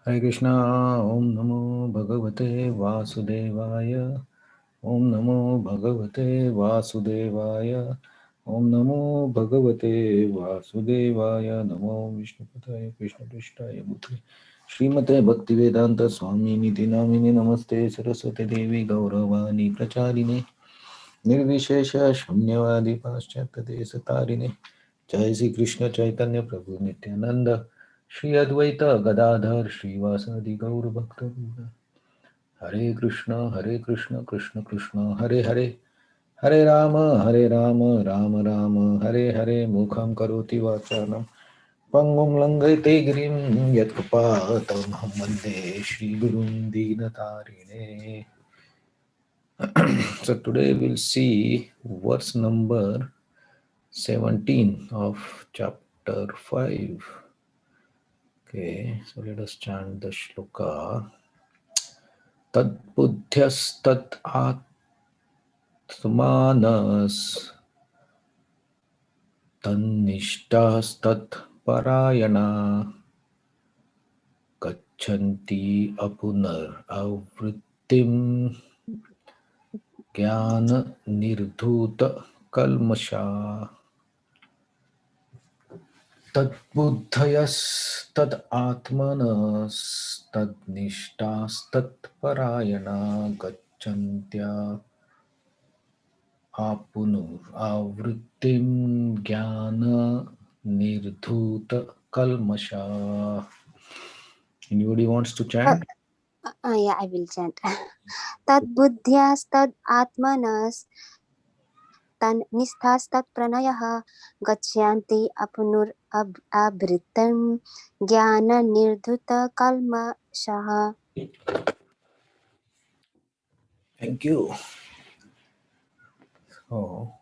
Hare Krishna, Om Namo Bhagavate Vasudevaya, Om Namo Bhagavate Vasudevaya, Om Namo Bhagavate Vasudevaya, Namo Vishnupataya Krishna Prishthaya Bhutale Srimate Bhaktivedanta Swami Niti Namine Namaste Saraswati Devi Gauravani Pracharine Nirvishesha Shunyavadi Paschatya Desatarine Jai Sri Krishna Chaitanya Prabhu Nityananda Shri Advaita Gadadhar Srivasadi Gaur Bhakta Hare Krishna, Krishna Krishna, Hare Hare, Hare Rama, Rama Rama, Hare Hare, Mukham Karoti Vachanam, Pangum Langate Girim, Yatkapatam Hamande, Shri Gurum Dinatarine. So today we'll see verse number 17 of chapter 5. Okay, so let us chant the shloka. Tad buddhyastat atmanas tannishtastat parayana gachanti apunar avrittim jnana nirdhuta kalmasha. Tad buddhayastat atmanas tannishtastat parayana gacchantya Apunur avrittim jnana nirdhuta kalmasha. Anybody wants to chant? Yeah, I will chant. Tad buddhyastad atmanas tan nisthastad pranayah gacchyanti apnur abhritam jnana nirdhuta kalma shaha. Thank you. So,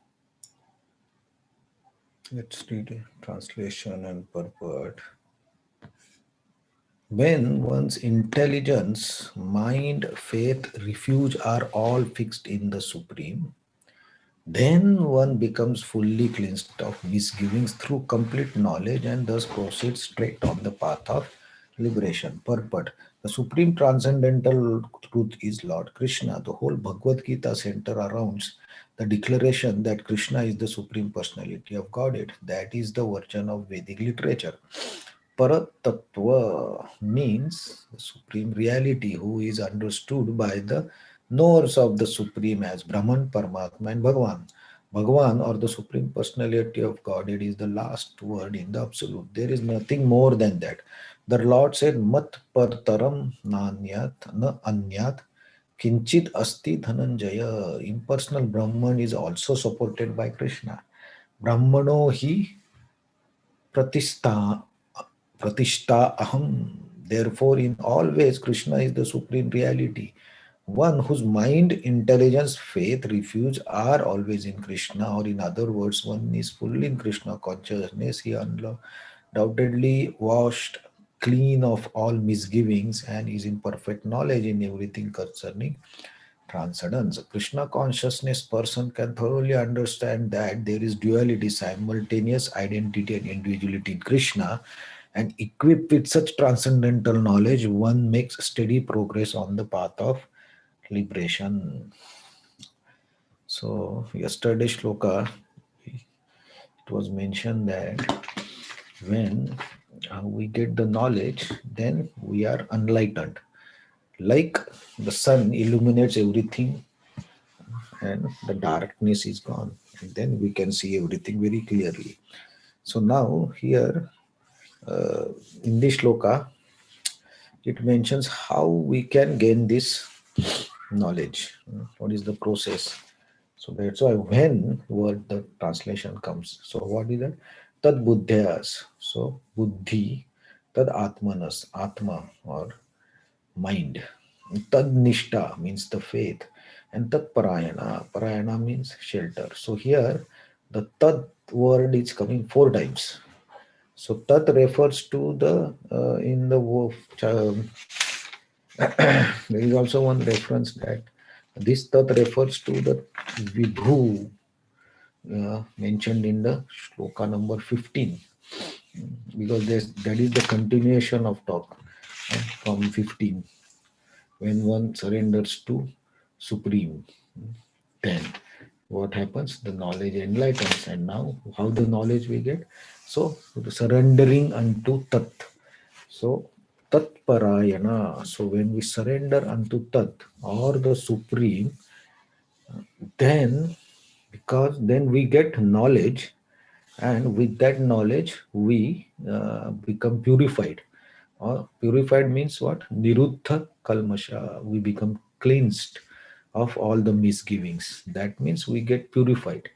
let's read translation and purport. When one's intelligence, mind, faith, refuge are all fixed in the Supreme, then one becomes fully cleansed of misgivings through complete knowledge and thus proceeds straight on the path of liberation. Purport. The supreme transcendental truth is Lord Krishna. The whole Bhagavad Gita center around the declaration that Krishna is the supreme personality of Godhead. That is the version of Vedic literature. Paratattva means the supreme reality who is understood by the knowers of the supreme as Brahman, Paramatma and Bhagavan. Bhagavan or the supreme personality of Godhead is the last word in the absolute. There is nothing more than that. The Lord said, Mat partaram nanyat na anyat kinchit asti dhananjaya. Impersonal Brahman is also supported by Krishna. Brahmano hi pratishta Pratishta Aham. Therefore, in all ways, Krishna is the supreme reality. One whose mind, intelligence, faith, refuge are always in Krishna, or in other words, one is fully in Krishna consciousness. He undoubtedly washed clean of all misgivings and is in perfect knowledge in everything concerning transcendence. Krishna consciousness person can thoroughly understand that there is duality, simultaneous identity and individuality in Krishna, and equipped with such transcendental knowledge, one makes steady progress on the path of liberation. So, yesterday shloka, it was mentioned that when we get the knowledge, then we are enlightened. Like the sun illuminates everything and the darkness is gone. And then we can see everything very clearly. So now here in this shloka, it mentions how we can gain this knowledge. What is the process? So that's why when word the translation comes. So what is that? Tad buddhyas. So buddhi, tad atmanas, atma or mind. Tad nishta means the faith. And tad parayana. Parayana means shelter. So here the tad word is coming 4 times. So tat refers to the in the there is also one reference that this tat refers to the vibhu mentioned in the shloka number 15 because that is the continuation of talk. from 15. When one surrenders to Supreme, then what happens? The knowledge enlightens. And now, how the knowledge we get? So, surrendering unto Tat. So, Tat Parayana. So, when we surrender unto Tat or the Supreme, then because then we get knowledge, and with that knowledge we become purified. Or purified means what? Niruddha kalmasha. We become cleansed of all the misgivings. That means we get purified.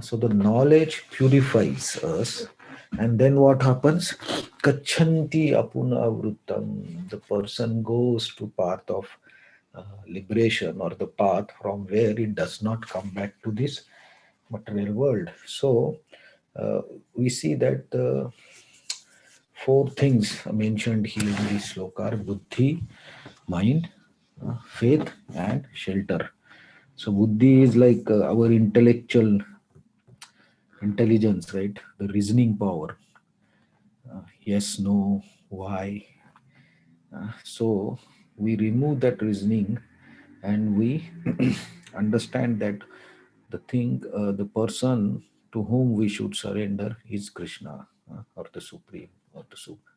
So the knowledge purifies us, and then what happens? Kachanti apuna vrutam. The person goes to path of liberation, or the path from where it does not come back to this material world. So uh, we see that the four things mentioned here in this sloka are buddhi, mind, faith, and shelter. So buddhi is like our intellectual intelligence, right? The reasoning power. Yes, no, why. So we remove that reasoning, and we understand that the person to whom we should surrender is Krishna, or the Supreme, or the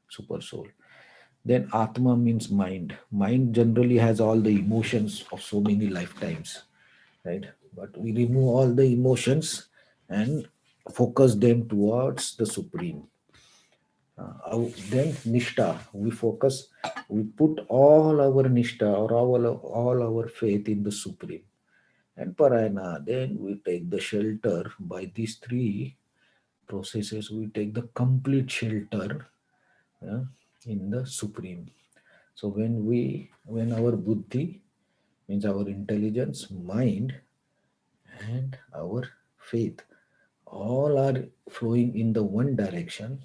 Super Soul. Then Atma means mind. Mind generally has all the emotions of so many lifetimes, right? But we remove all the emotions and focus them towards the Supreme. Then Nishta, we put all our Nishta, or all our faith in the Supreme. And Parayana, then we take the shelter. By these three processes, we take the complete shelter, uh, in the Supreme. So when our buddhi means our intelligence, mind, and our faith all are flowing in the one direction,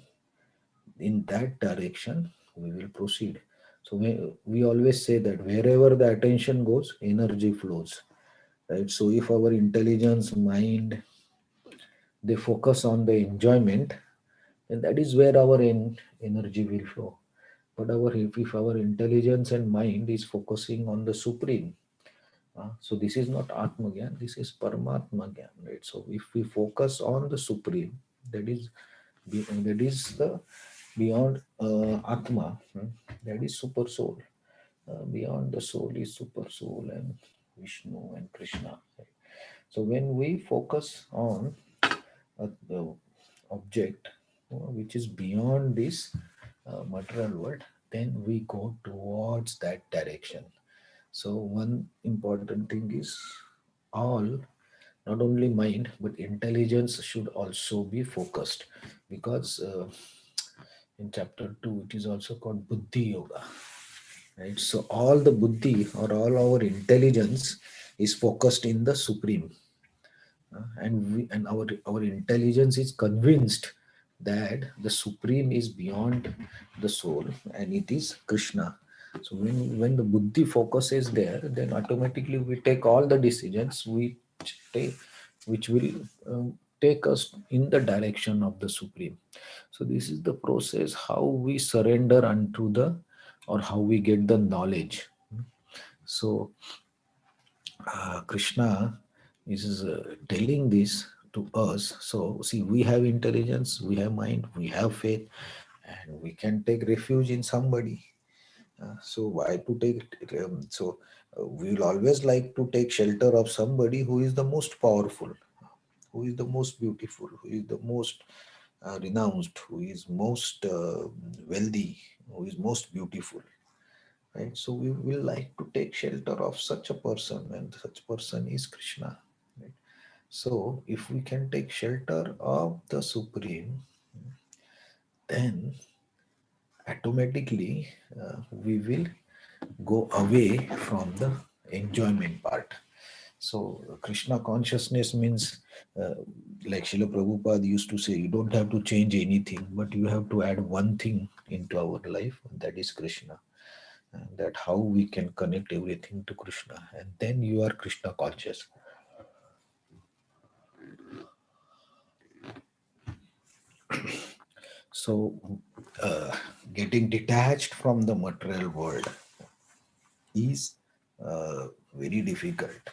in that direction we will proceed. So we always say that wherever the attention goes, energy flows, right? So if our intelligence, mind, they focus on the enjoyment, and that is where our energy will flow. But if our intelligence and mind is focusing on the Supreme, so this is not Atma Gyan, this is Paramatma Gyan, right? So if we focus on the Supreme, that is the beyond Atma, that is Super Soul. Beyond the soul is Super Soul and Vishnu and Krishna. Right? So when we focus on the object, which is beyond this material world, then we go towards that direction. So one important thing is all, not only mind but intelligence should also be focused, because in chapter 2 it is also called buddhi yoga, right? So all the buddhi, or all our intelligence, is focused in the Supreme. And our intelligence is convinced that the Supreme is beyond the soul, and it is Krishna. So when the buddhi focus is there, then automatically we take all the decisions take which will take us in the direction of the Supreme. So this is the process how we surrender unto the, or how we get the knowledge. So Krishna is telling this to us. So, see, we have intelligence, we have mind, we have faith, and we can take refuge in somebody. So, why to take? We will always like to take shelter of somebody who is the most powerful, who is the most beautiful, who is the most renounced, who is most wealthy, who is most beautiful, right? So we will like to take shelter of such a person, and such person is Krishna, right? So if we can take shelter of the Supreme, then automatically we will go away from the enjoyment part. So Krishna consciousness means, uh, like Srila Prabhupada used to say, you don't have to change anything, but you have to add one thing into our life, and that is Krishna. And that how we can connect everything to Krishna, and then you are Krishna conscious. So getting detached from the material world is very difficult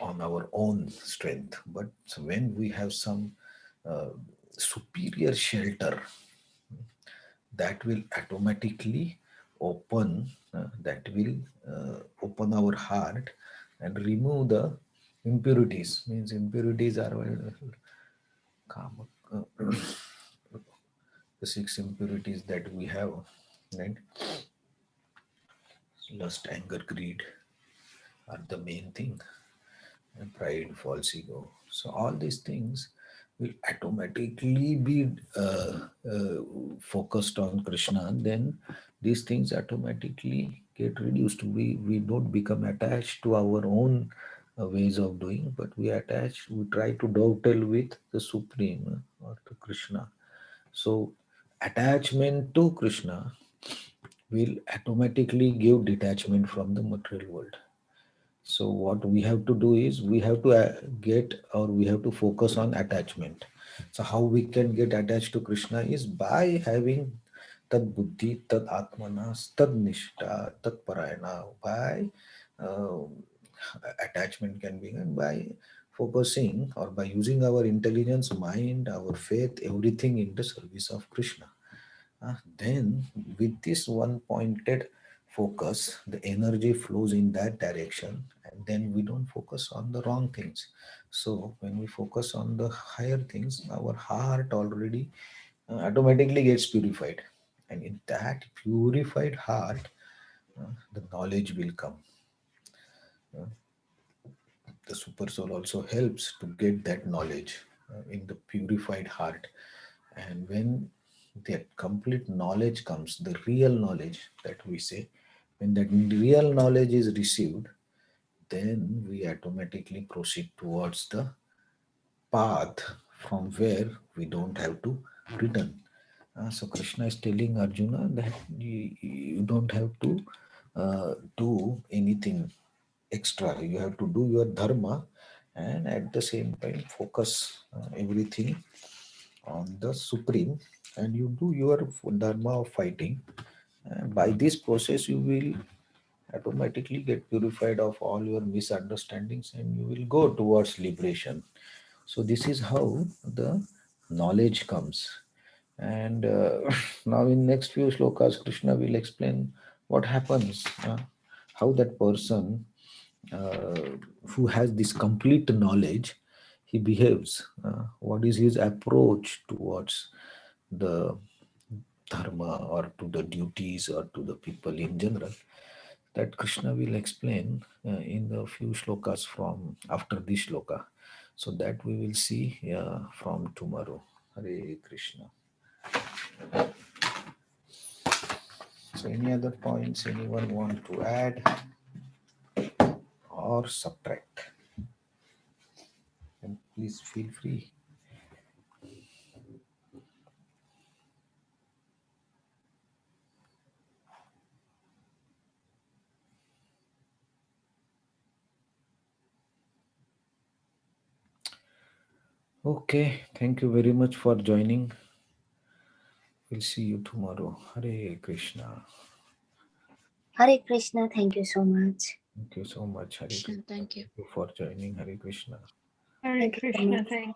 on our own strength. But when we have some uh, superior shelter, that will automatically open our heart and remove the impurities. Means impurities are kama, the six impurities that we have, right? Lust, anger, greed are the main thing, and pride, false ego. So all these things will automatically be focused on Krishna. Then these things automatically get reduced. We don't become attached to our own ways of doing, but we try to dovetail with the Supreme or to Krishna. So attachment to Krishna will automatically give detachment from the material world. So what we have to do is we have to we have to focus on attachment. So how we can get attached to Krishna is by having tad buddhi, tad atmana, tad nishta, tad parayana. By uh, attachment can be done by focusing or by using our intelligence, mind, our faith, everything in the service of Krishna. Then, with this one pointed focus, the energy flows in that direction, and then we don't focus on the wrong things. So, when we focus on the higher things, our heart already automatically gets purified, and in that purified heart, the knowledge will come. Uh, the super soul also helps to get that knowledge in the purified heart. And when that complete knowledge comes, the real knowledge that we say, when that real knowledge is received, then we automatically proceed towards the path from where we don't have to return. So Krishna is telling Arjuna that you don't have to do anything extra. You have to do your dharma, and at the same time focus everything on the supreme, and you do your dharma of fighting. And by this process, you will automatically get purified of all your misunderstandings, and you will go towards liberation. So this is how the knowledge comes. And now in next few slokas, Krishna will explain what happens, how that person uh, who has this complete knowledge, he behaves, what is his approach towards the dharma or to the duties or to the people in general. That Krishna will explain in the few shlokas from after this shloka. So that we will see from tomorrow. Hare Krishna. So any other points anyone want to add or subtract? And please feel free. Okay, thank you very much for joining. We'll see you tomorrow. Hare Krishna. Hare Krishna, thank you so much. Thank you so much. Hare Krishna, Krishna. thank you. Thank you for joining. Hare Krishna. Hare Thank you so Krishna, much. thank you.